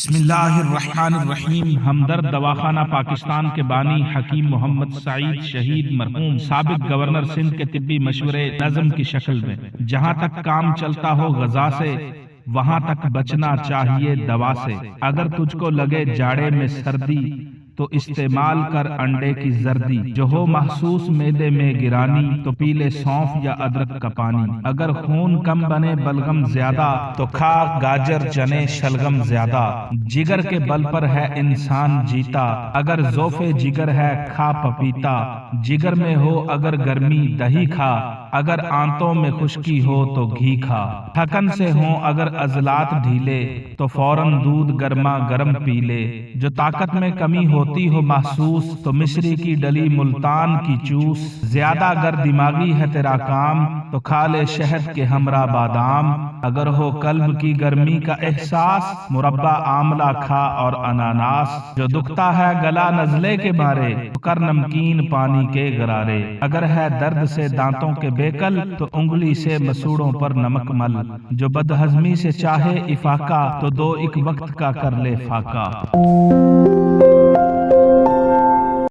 بسم اللہ الرحمن الرحیم۔ ہمدرد دواخانہ پاکستان کے بانی حکیم محمد سعید شہید مرحوم سابق گورنر سندھ کے طبی مشورے نظم کی شکل میں، جہاں تک کام چلتا ہو غذا سے وہاں تک بچنا چاہیے دوا سے۔ اگر تجھ کو لگے جاڑے میں سردی تو استعمال کر انڈے کی زردی، جو ہو محسوس معدے میں گرانی تو پی لے سونف یا ادرک کا پانی۔ اگر خون کم بنے بلغم زیادہ تو کھا گاجر چنے شلغم زیادہ۔ جگر کے بل پر ہے انسان جیتا، اگر ذوف جگر ہے کھا پپیتا۔ جگر میں ہو اگر گرمی دہی کھا، اگر آنتوں میں خشکی ہو تو گھی کھا۔ تھکن سے ہوں اگر عضلات ڈھیلے تو فوراً دودھ گرما گرم پی لے۔ جو طاقت میں کمی ہوتی ہو محسوس تو مصری کی ڈلی ملتان کی چوس۔ زیادہ اگر دماغی ہے تیرا کام تو کھا لے شہد کے ہمراہ بادام۔ اگر ہو قلب کی گرمی کا احساس مربع آملہ کھا اور اناناس۔ جو دکھتا ہے گلا نزلے کے مارے تو کر نمکین پانی کے غرارے۔ اگر ہے درد سے دانتوں کے بیکل تو انگلی سے مسوڑوں پر نمک مل۔ جو بدہضمی سے چاہے افاقہ تو دو ایک وقت کا کر لے فاقہ۔